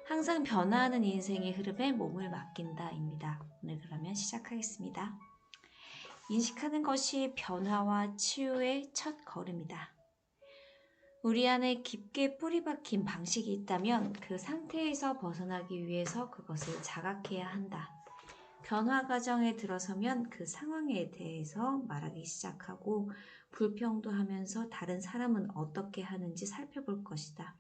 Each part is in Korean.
항상 변화하는 인생의 흐름에 몸을 맡긴다입니다. 오늘 그러면 시작하겠습니다. 인식하는 것이 변화와 치유의 첫 걸음이다. 우리 안에 깊게 뿌리 박힌 방식이 있다면 그 상태에서 벗어나기 위해서 그것을 자각해야 한다. 변화 과정에 들어서면 그 상황에 대해서 말하기 시작하고 불평도 하면서 다른 사람은 어떻게 하는지 살펴볼 것이다.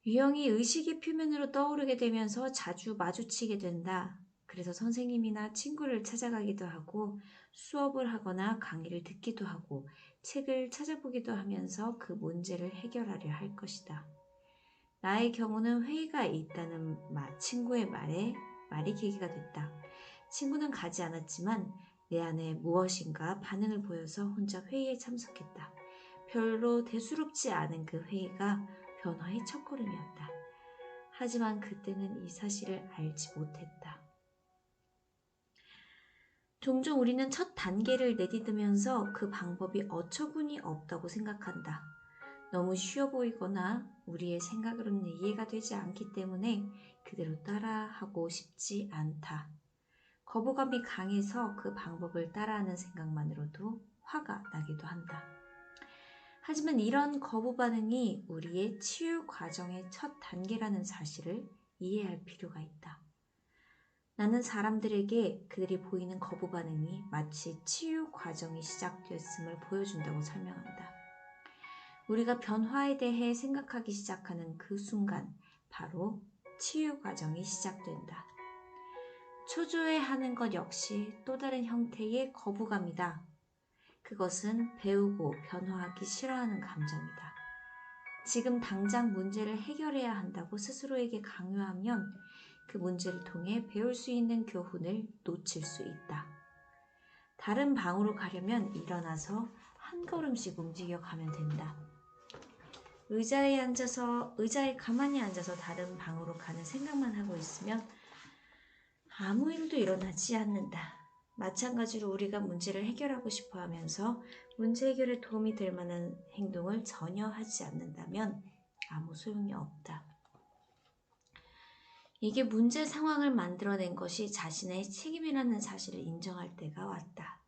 유형이 의식의 표면으로 떠오르게 되면서 자주 마주치게 된다. 그래서 선생님이나 친구를 찾아가기도 하고 수업을 하거나 강의를 듣기도 하고 책을 찾아보기도 하면서 그 문제를 해결하려 할 것이다. 나의 경우는 회의가 있다는 친구의 말이 계기가 됐다. 친구는 가지 않았지만 내 안에 무엇인가 반응을 보여서 혼자 회의에 참석했다. 별로 대수롭지 않은 그 회의가 변화의 첫걸음이었다. 하지만 그때는 이 사실을 알지 못했다. 종종 우리는 첫 단계를 내딛으면서 그 방법이 어처구니 없다고 생각한다. 너무 쉬워 보이거나 우리의 생각으로는 이해가 되지 않기 때문에 그대로 따라하고 싶지 않다. 거부감이 강해서 그 방법을 따라하는 생각만으로도 화가 나기도 한다. 하지만 이런 거부 반응이 우리의 치유 과정의 첫 단계라는 사실을 이해할 필요가 있다. 나는 사람들에게 그들이 보이는 거부 반응이 마치 치유 과정이 시작됐음을 보여준다고 설명한다. 우리가 변화에 대해 생각하기 시작하는 그 순간 바로 치유 과정이 시작된다. 초조해하는 것 역시 또 다른 형태의 거부감이다. 그것은 배우고 변화하기 싫어하는 감정이다. 지금 당장 문제를 해결해야 한다고 스스로에게 강요하면 그 문제를 통해 배울 수 있는 교훈을 놓칠 수 있다. 다른 방으로 가려면 일어나서 한 걸음씩 움직여 가면 된다. 의자에 가만히 앉아서 다른 방으로 가는 생각만 하고 있으면 아무 일도 일어나지 않는다. 마찬가지로 우리가 문제를 해결하고 싶어 하면서 문제 해결에 도움이 될 만한 행동을 전혀 하지 않는다면 아무 소용이 없다. 이게 문제 상황을 만들어낸 것이 자신의 책임이라는 사실을 인정할 때가 왔다.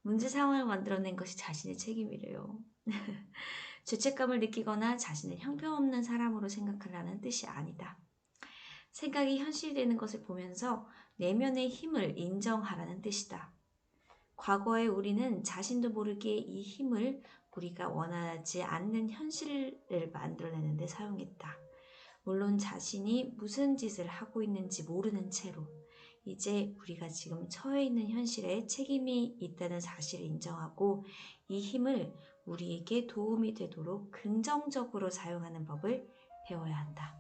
문제 상황을 만들어낸 것이 자신의 책임이래요. 죄책감을 느끼거나 자신을 형편없는 사람으로 생각하라는 뜻이 아니다. 생각이 현실되는 것을 보면서 내면의 힘을 인정하라는 뜻이다. 과거에 우리는 자신도 모르게 이 힘을 우리가 원하지 않는 현실을 만들어내는 데 사용했다. 물론 자신이 무슨 짓을 하고 있는지 모르는 채로 이제 우리가 지금 처해 있는 현실에 책임이 있다는 사실을 인정하고 이 힘을 우리에게 도움이 되도록 긍정적으로 사용하는 법을 배워야 한다.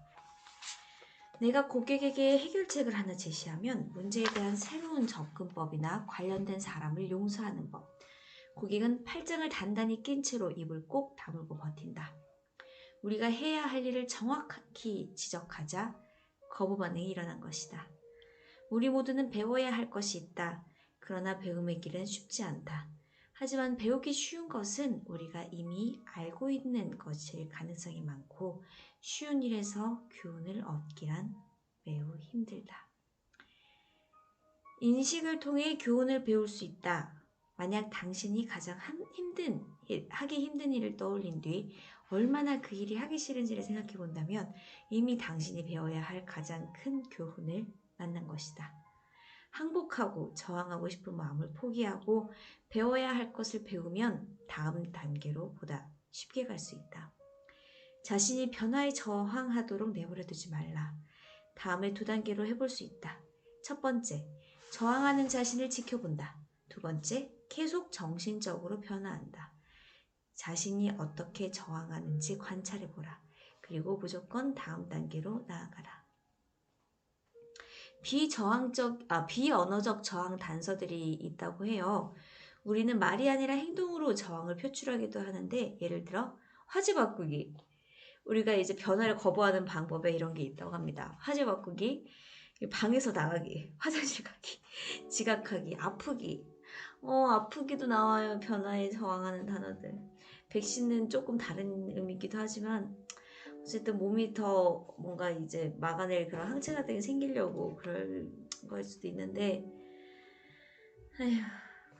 내가 고객에게 해결책을 하나 제시하면 문제에 대한 새로운 접근법이나 관련된 사람을 용서하는 법. 고객은 팔짱을 단단히 낀 채로 입을 꼭 다물고 버틴다. 우리가 해야 할 일을 정확히 지적하자 거부 반응이 일어난 것이다. 우리 모두는 배워야 할 것이 있다. 그러나 배움의 길은 쉽지 않다. 하지만 배우기 쉬운 것은 우리가 이미 알고 있는 것일 가능성이 많고 쉬운 일에서 교훈을 얻기란 매우 힘들다. 인식을 통해 교훈을 배울 수 있다. 만약 당신이 가장 하기 힘든 일을 떠올린 뒤 얼마나 그 일이 하기 싫은지를 생각해 본다면 이미 당신이 배워야 할 가장 큰 교훈을 만난 것이다. 항복하고 저항하고 싶은 마음을 포기하고 배워야 할 것을 배우면 다음 단계로 보다 쉽게 갈 수 있다. 자신이 변화에 저항하도록 내버려두지 말라. 다음에 2단계로 해볼 수 있다. 첫 번째, 저항하는 자신을 지켜본다. 두 번째, 계속 정신적으로 변화한다. 자신이 어떻게 저항하는지 관찰해보라. 그리고 무조건 다음 단계로 나아가라. 비언어적 저항 단서들이 있다고 해요. 우리는 말이 아니라 행동으로 저항을 표출하기도 하는데 예를 들어 화제 바꾸기. 우리가 이제 변화를 거부하는 방법에 이런 게 있다고 합니다. 화제 바꾸기, 방에서 나가기, 화장실 가기, 지각하기, 아프기. 아프기도 나와요. 변화에 저항하는 단어들. 백신은 조금 다른 의미이기도 하지만 어쨌든 몸이 더 뭔가 이제 막아낼 그런 항체 같은 게 생기려고 그럴 걸 수도 있는데, 아휴,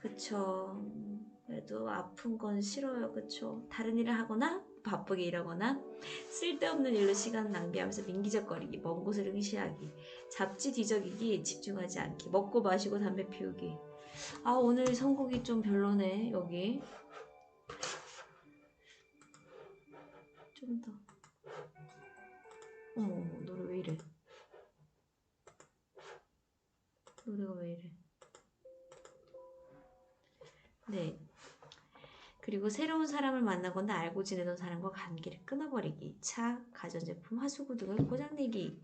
그쵸. 그래도 아픈 건 싫어요, 그쵸. 다른 일을 하거나 바쁘게 일하거나 쓸데없는 일로 시간 낭비하면서 민기적거리기, 먼 곳을 응시하기, 잡지 뒤적이기, 집중하지 않기, 먹고 마시고 담배 피우기. 아, 오늘 선곡이 좀 별로네. 여기 좀 더. 어머, 노래 왜 이래? 노래가 왜 이래? 네. 그리고 새로운 사람을 만나거나 알고 지내던 사람과 관계를 끊어버리기, 차, 가전제품, 하수구 등을 고장내기,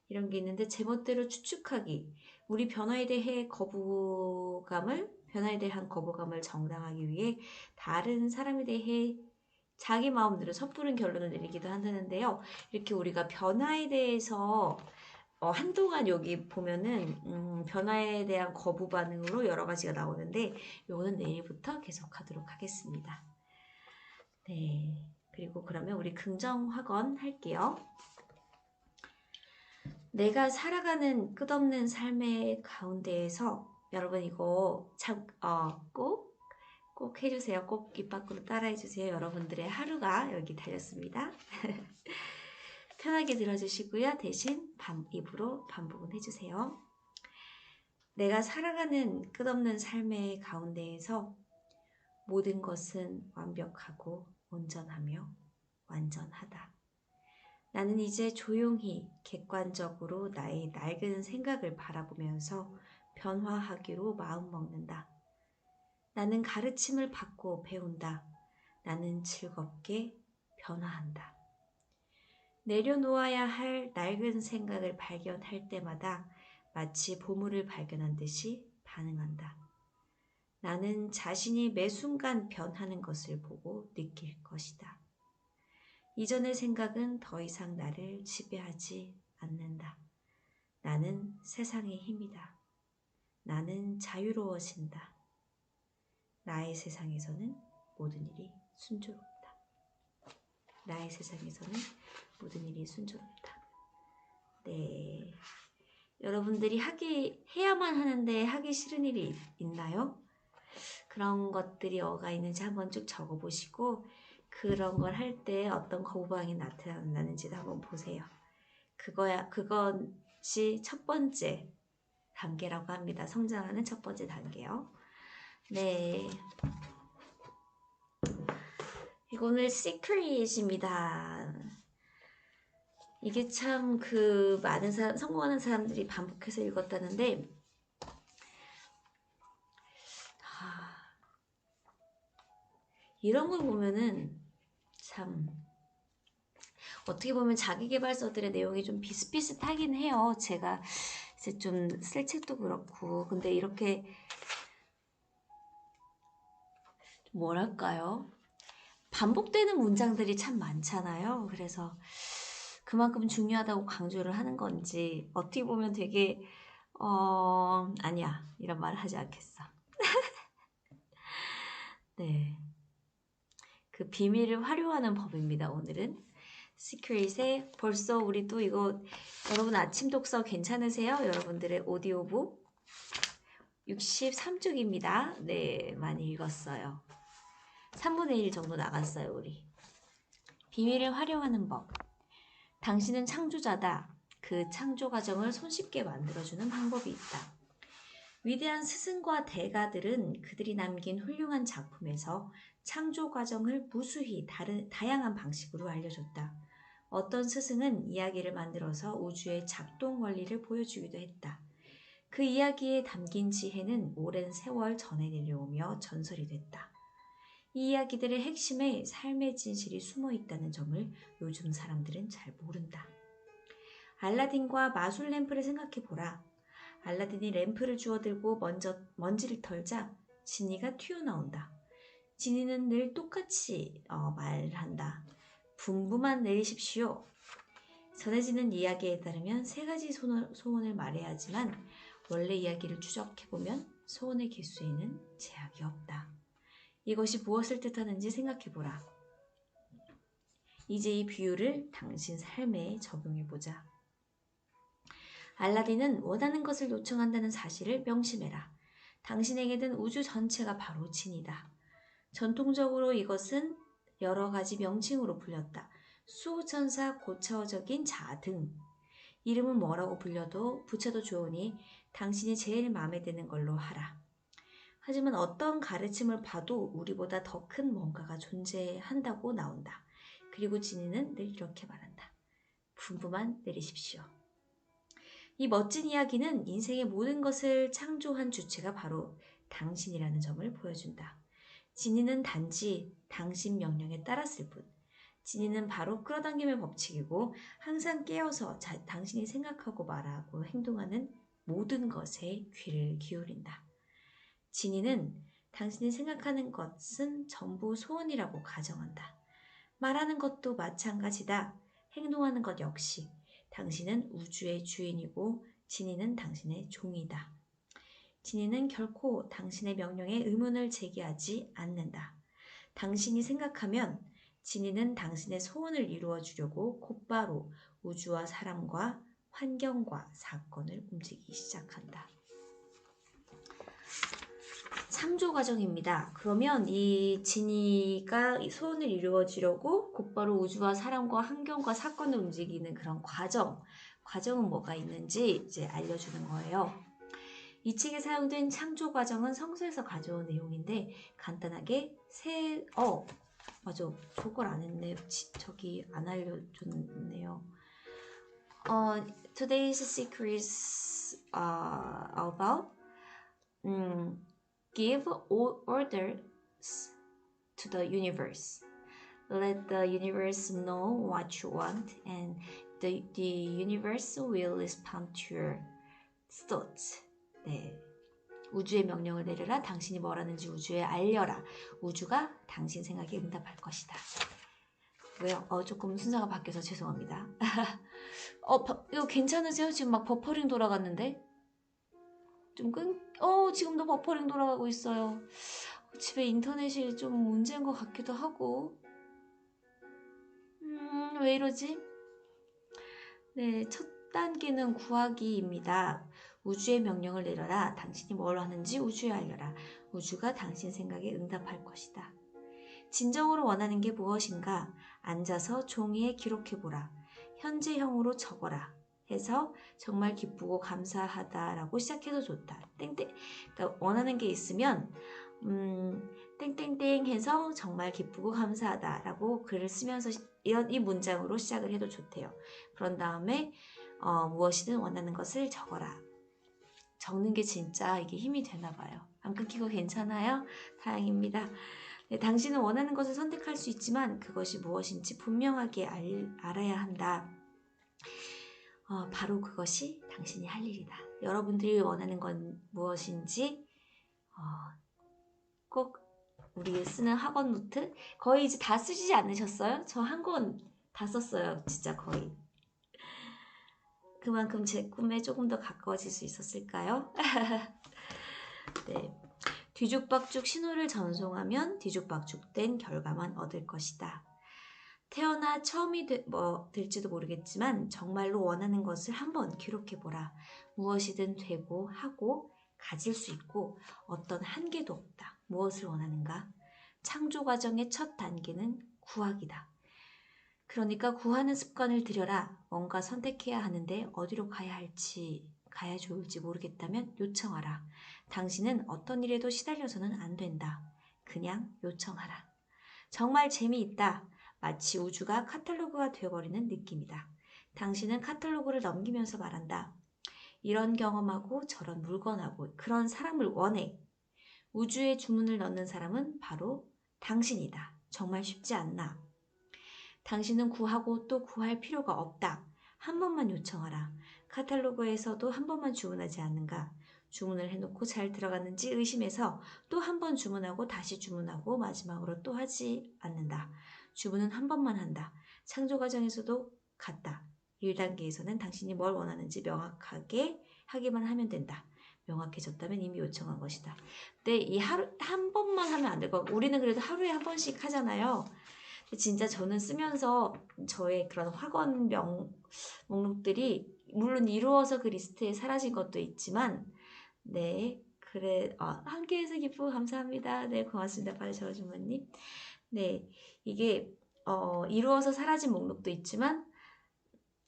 이런 게 있는데, 제멋대로 추측하기, 우리 변화에 대한 거부감을 정당하기 위해 다른 사람에 대해 자기 마음대로 섣부른 결론을 내리기도 한다는데요. 이렇게 우리가 변화에 대해서 한동안 여기 보면은 변화에 대한 거부 반응으로 여러 가지가 나오는데, 요거는 내일부터 계속하도록 하겠습니다. 네. 그리고 그러면 우리 긍정 확언 할게요. 내가 살아가는 끝없는 삶의 가운데에서, 여러분 이거 참 꼭 해주세요. 꼭 입 밖으로 따라해주세요. 여러분들의 하루가 여기 달렸습니다. 편하게 들어주시고요. 대신 입으로 반복은 해주세요. 내가 살아가는 끝없는 삶의 가운데에서 모든 것은 완벽하고 온전하며 완전하다. 나는 이제 조용히 객관적으로 나의 낡은 생각을 바라보면서 변화하기로 마음먹는다. 나는 가르침을 받고 배운다. 나는 즐겁게 변화한다. 내려놓아야 할 낡은 생각을 발견할 때마다 마치 보물을 발견한 듯이 반응한다. 나는 자신이 매 순간 변하는 것을 보고 느낄 것이다. 이전의 생각은 더 이상 나를 지배하지 않는다. 나는 세상의 힘이다. 나는 자유로워진다. 나의 세상에서는 모든 일이 순조롭다. 나의 세상에서는 모든 일이 순조롭다. 네. 여러분들이 해야만 하는데 하기 싫은 일이 있나요? 그런 것들이 뭐가 있는지 한번 쭉 적어보시고, 그런 걸 할 때 어떤 거부반응이 나타나는지도 한번 보세요. 그것이 첫 번째 단계라고 합니다. 성장하는 첫 번째 단계요. 네. 이거는 Secret입니다. 이게 참 많은 성공하는 사람들이 반복해서 읽었다는데, 이런 걸 보면은 참 어떻게 보면 자기계발서들의 내용이 좀 비슷비슷하긴 해요. 제가 이제 좀 쓸 책도 그렇고. 근데 이렇게 뭐랄까요? 반복되는 문장들이 참 많잖아요. 그래서 그만큼 중요하다고 강조를 하는 건지, 어떻게 보면 되게 아니야, 이런 말 하지 않겠어. 네. 그 비밀을 활용하는 법입니다. 오늘은 시크릿에 벌써 우리 또 이거, 여러분 아침 독서 괜찮으세요? 여러분들의 오디오북 63쪽입니다. 네, 많이 읽었어요. 3분의 1 정도 나갔어요. 우리 비밀을 활용하는 법. 당신은 창조자다. 그 창조 과정을 손쉽게 만들어주는 방법이 있다. 위대한 스승과 대가들은 그들이 남긴 훌륭한 작품에서 창조 과정을 무수히 다양한 방식으로 알려줬다. 어떤 스승은 이야기를 만들어서 우주의 작동 원리를 보여주기도 했다. 그 이야기에 담긴 지혜는 오랜 세월 전해 내려오며 전설이 됐다. 이 이야기들의 핵심에 삶의 진실이 숨어 있다는 점을 요즘 사람들은 잘 모른다. 알라딘과 마술 램프를 생각해보라. 알라딘이 램프를 주워들고 먼지를 털자 지니가 튀어나온다. 지니는 늘 똑같이 말한다. 분부만 내리십시오. 전해지는 이야기에 따르면 3가지 소원을 말해야 하지만 원래 이야기를 추적해보면 소원의 개수에는 제약이 없다. 이것이 무엇을 뜻하는지 생각해보라. 이제 이 비유를 당신 삶에 적용해보자. 알라딘은 원하는 것을 요청한다는 사실을 명심해라. 당신에게는 우주 전체가 바로 진이다. 전통적으로 이것은 여러 가지 명칭으로 불렸다. 수호천사, 고차원적인 자 등. 이름은 뭐라고 붙여도 좋으니 당신이 제일 마음에 드는 걸로 하라. 하지만 어떤 가르침을 봐도 우리보다 더 큰 뭔가가 존재한다고 나온다. 그리고 진이는 늘 이렇게 말한다. 분부만 내리십시오. 이 멋진 이야기는 인생의 모든 것을 창조한 주체가 바로 당신이라는 점을 보여준다. 진이는 단지 당신 명령에 따랐을 뿐. 진이는 바로 끌어당김의 법칙이고 항상 깨어서 당신이 생각하고 말하고 행동하는 모든 것에 귀를 기울인다. 진이는 당신이 생각하는 것은 전부 소원이라고 가정한다. 말하는 것도 마찬가지다. 행동하는 것 역시. 당신은 우주의 주인이고 진이는 당신의 종이다. 진이는 결코 당신의 명령에 의문을 제기하지 않는다. 당신이 생각하면 진이는 당신의 소원을 이루어 주려고 곧바로 우주와 사람과 환경과 사건을 움직이기 시작한다. 창조 과정입니다. 그러면 이 진이가 소원을 이루어 주려고 곧바로 우주와 사람과 환경과 사건을 움직이는 그런 과정은 뭐가 있는지 이제 알려주는 거예요. 이 책에 사용된 창조 과정은 성서에서 가져온 내용인데 간단하게 맞아. 저걸 안 했네. 저기 안 알려줬네요. Today's secret is about give orders to the universe. Let the universe know what you want and the universe will respond to your thoughts. 네. 우주의 명령을 내려라. 당신이 뭘 하는지 우주에 알려라. 우주가 당신 생각에 응답할 것이다. 왜요? 조금 순서가 바뀌어서 죄송합니다. 이거 괜찮으세요? 지금 막 버퍼링 돌아갔는데? 지금도 버퍼링 돌아가고 있어요. 집에 인터넷이 좀 문제인 것 같기도 하고. 왜 이러지? 네, 첫 단계는 구하기입니다. 우주의 명령을 내려라. 당신이 뭘 하는지 우주에 알려라. 우주가 당신 생각에 응답할 것이다. 진정으로 원하는 게 무엇인가? 앉아서 종이에 기록해보라. 현재형으로 적어라. 해서 정말 기쁘고 감사하다라고 시작해도 좋다. 그러니까 원하는 게 있으면 땡땡땡 해서 정말 기쁘고 감사하다라고 글을 쓰면서 이 문장으로 시작을 해도 좋대요. 그런 다음에 무엇이든 원하는 것을 적어라. 적는 게 진짜 이게 힘이 되나 봐요. 안 끊기고 괜찮아요? 다행입니다. 네, 당신은 원하는 것을 선택할 수 있지만 그것이 무엇인지 분명하게 알아야 한다. 바로 그것이 당신이 할 일이다. 여러분들이 원하는 건 무엇인지 꼭 우리 쓰는 학원 노트 거의 이제 다 쓰시지 않으셨어요? 저 한 권 다 썼어요. 진짜 거의. 그만큼 제 꿈에 조금 더 가까워질 수 있었을까요? 네. 뒤죽박죽 신호를 전송하면 뒤죽박죽된 결과만 얻을 것이다. 태어나 처음이 될지도 모르겠지만 정말로 원하는 것을 한번 기록해보라. 무엇이든 되고 하고 가질 수 있고 어떤 한계도 없다. 무엇을 원하는가? 창조 과정의 첫 단계는 구하기다. 그러니까 구하는 습관을 들여라. 뭔가 선택해야 하는데 어디로 가야 좋을지 모르겠다면 요청하라. 당신은 어떤 일에도 시달려서는 안 된다. 그냥 요청하라. 정말 재미있다. 마치 우주가 카탈로그가 되어버리는 느낌이다. 당신은 카탈로그를 넘기면서 말한다. 이런 경험하고 저런 물건하고 그런 사람을 원해. 우주에 주문을 넣는 사람은 바로 당신이다. 정말 쉽지 않나? 당신은 구하고 또 구할 필요가 없다. 한 번만 요청하라. 카탈로그에서도 한 번만 주문하지 않는가? 주문을 해놓고 잘 들어갔는지 의심해서 또 한 번 주문하고 다시 주문하고 마지막으로 또 하지 않는다. 주문은 한 번만 한다. 창조 과정에서도 같다. 1단계에서는 당신이 뭘 원하는지 명확하게 하기만 하면 된다. 명확해졌다면 이미 요청한 것이다. 근데 이 한 번만 하면 안 되고 우리는 그래도 하루에 한 번씩 하잖아요. 진짜 저는 쓰면서 저의 그런 학원 목록들이 물론 이루어서 그 리스트에 사라진 것도 있지만 네 그래 함께해서 기쁘고 감사합니다. 네 고맙습니다. 바르샤워 주머님. 네 이게 이루어서 사라진 목록도 있지만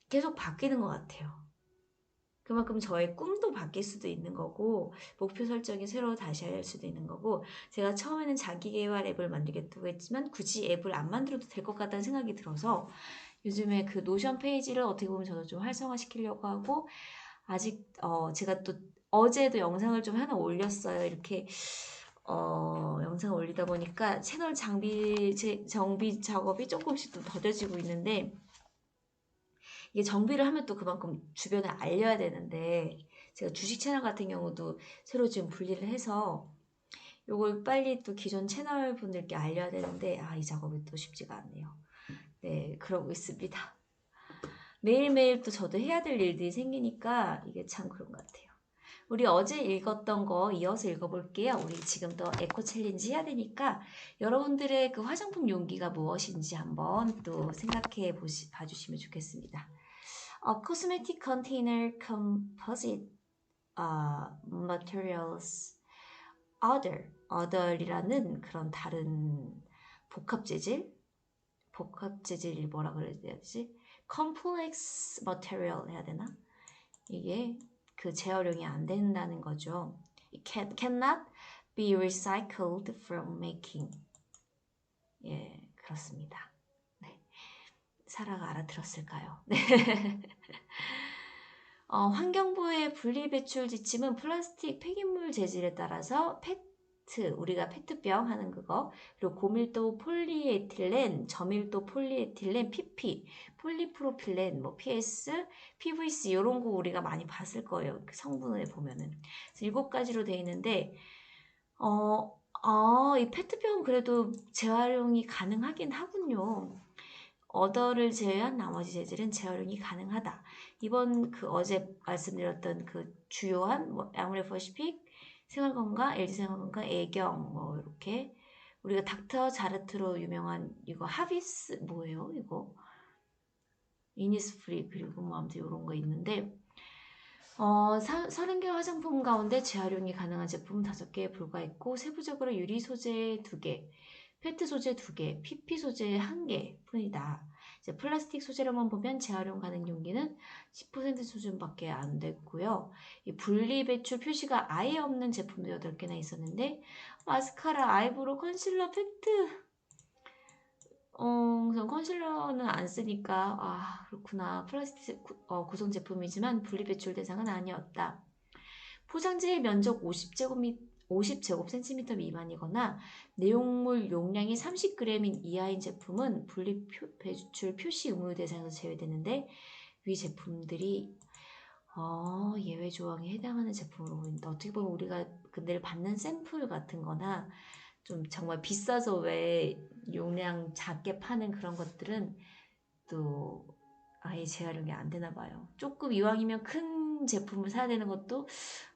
계속 바뀌는 것 같아요. 그만큼 저의 꿈도 바뀔 수도 있는 거고 목표 설정이 새로 다시 할 수도 있는 거고 제가 처음에는 자기계발 앱을 만들겠다고 했지만 굳이 앱을 안 만들어도 될 것 같다는 생각이 들어서 요즘에 그 노션 페이지를 어떻게 보면 저도 좀 활성화시키려고 하고 아직 제가 또 어제도 영상을 좀 하나 올렸어요. 이렇게 영상을 올리다 보니까 채널 정비 작업이 조금씩 또 더뎌지고 있는데 이게 정비를 하면 또 그만큼 주변에 알려야 되는데 제가 주식 채널 같은 경우도 새로 지금 분리를 해서 요걸 빨리 또 기존 채널 분들께 알려야 되는데 이 작업이 또 쉽지가 않네요. 네, 그러고 있습니다. 매일매일 또 저도 해야 될 일들이 생기니까 이게 참 그런 것 같아요. 우리 어제 읽었던 거 이어서 읽어볼게요. 우리 지금 또 에코 챌린지 해야 되니까 여러분들의 그 화장품 용기가 무엇인지 한번 또 생각해 봐주시면 좋겠습니다. Cosmetic container composite materials other이라는 그런 다른 복합 재질이 뭐라 그래야 되지? complex material 해야 되나? 이게 그 재활용이 안 된다는 거죠. It cannot be recycled from making. 예, 그렇습니다. 네. 사라가 알아들었을까요? 네. 환경부의 분리배출 지침은 플라스틱 폐기물 재질에 따라서 우리가 페트병 하는 그거, 그리고 고밀도 폴리에틸렌, 저밀도 폴리에틸렌, PP, 폴리프로필렌, PS, PVC 이런 거 우리가 많이 봤을 거예요. 그 성분을 보면은. 그래서 7가지로 돼 있는데 이 페트병은 그래도 재활용이 가능하긴 하군요. 어더를 제외한 나머지 재질은 재활용이 가능하다. 이번 어제 말씀드렸던 그 주요한 아모레퍼시픽, 생활건강, LG생활건강, 애경 이렇게 우리가 닥터 자르트로 유명한 이거 하비스 뭐예요? 이거 이니스프리 그리고 아무튼 이런 거 있는데 30개 화장품 가운데 재활용이 가능한 제품 5개에 불과했고 세부적으로 유리 소재 2개, 페트 소재 2개, PP 소재 1개 뿐이다. 이제 플라스틱 소재로만 보면 재활용 가능 용기는 10% 수준밖에 안 됐고요. 이 분리 배출 표시가 아예 없는 제품도 8개나 있었는데 마스카라, 아이브로우, 컨실러, 팩트 우선 컨실러는 안 쓰니까 그렇구나. 플라스틱 구성 제품이지만 분리 배출 대상은 아니었다. 포장지의 면적 50제곱센티미터 미만이거나 내용물 용량이 30g인 이하인 제품은 분리 배출 표시 의무 대상에서 제외되는데 위 제품들이 예외 조항에 해당하는 제품으로 보인다. 어떻게 보면 우리가 늘 받는 샘플 같은 거나 좀 정말 비싸서 왜 용량 작게 파는 그런 것들은 또 아예 재활용이 안 되나 봐요. 조금 이왕이면 큰 제품을 사야 되는 것도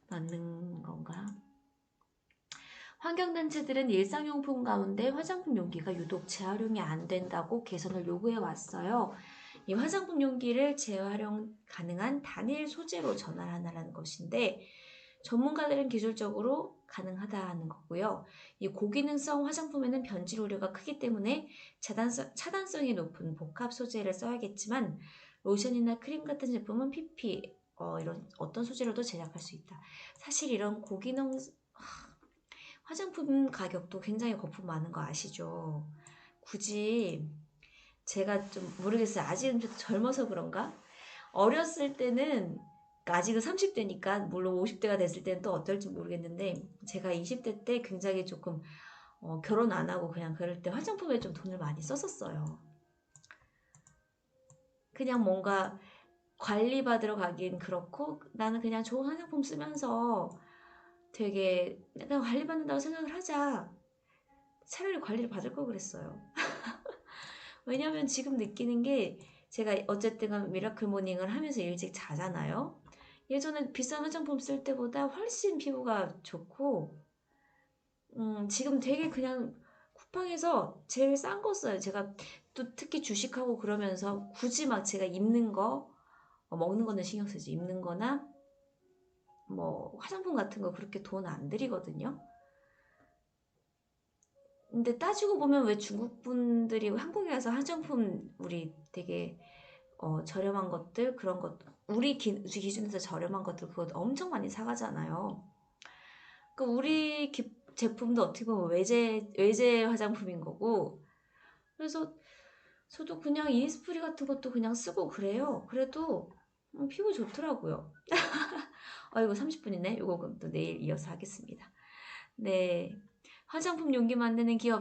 맞는 건가? 환경단체들은 일상용품 가운데 화장품 용기가 유독 재활용이 안 된다고 개선을 요구해 왔어요. 이 화장품 용기를 재활용 가능한 단일 소재로 전환하라는 것인데 전문가들은 기술적으로 가능하다는 거고요. 이 고기능성 화장품에는 변질 우려가 크기 때문에 차단성이 높은 복합 소재를 써야겠지만 로션이나 크림 같은 제품은 PP, 이런 어떤 소재로도 제작할 수 있다. 사실 이런 고기능 화장품 가격도 굉장히 거품 많은 거 아시죠? 굳이 제가 좀 모르겠어요. 아직은 좀 젊어서 그런가? 어렸을 때는 아직은 30대니까 물론 50대가 됐을 때는 또 어떨지 모르겠는데 제가 20대 때 굉장히 조금 결혼 안 하고 그냥 그럴 때 화장품에 좀 돈을 많이 썼었어요. 그냥 뭔가 관리받으러 가긴 그렇고 나는 그냥 좋은 화장품 쓰면서 되게 내가 관리받는다고 생각을 하자. 차라리 관리를 받을 걸 그랬어요. 왜냐면 지금 느끼는 게 제가 어쨌든 미라클 모닝을 하면서 일찍 자잖아요. 예전에 비싼 화장품 쓸 때보다 훨씬 피부가 좋고 지금 되게 그냥 쿠팡에서 제일 싼 거 써요. 제가 또 특히 주식하고 그러면서 굳이 막 제가 입는 거, 먹는 거는 신경 쓰지. 입는 거나 뭐 화장품 같은 거 그렇게 돈 안 들이거든요. 근데 따지고 보면 왜 중국 분들이 한국에 와서 화장품 우리 되게 저렴한 것들 그런 것 우리 기준에서 저렴한 것들 그거 엄청 많이 사가잖아요. 그러니까 우리 제품도 어떻게 보면 외제 화장품인 거고 그래서 저도 그냥 이니스프리 같은 것도 그냥 쓰고 그래요. 그래도 피부 좋더라고요. 이거 30분이네. 이거 그럼 또 내일 이어서 하겠습니다. 네. 화장품 용기 만드는 기업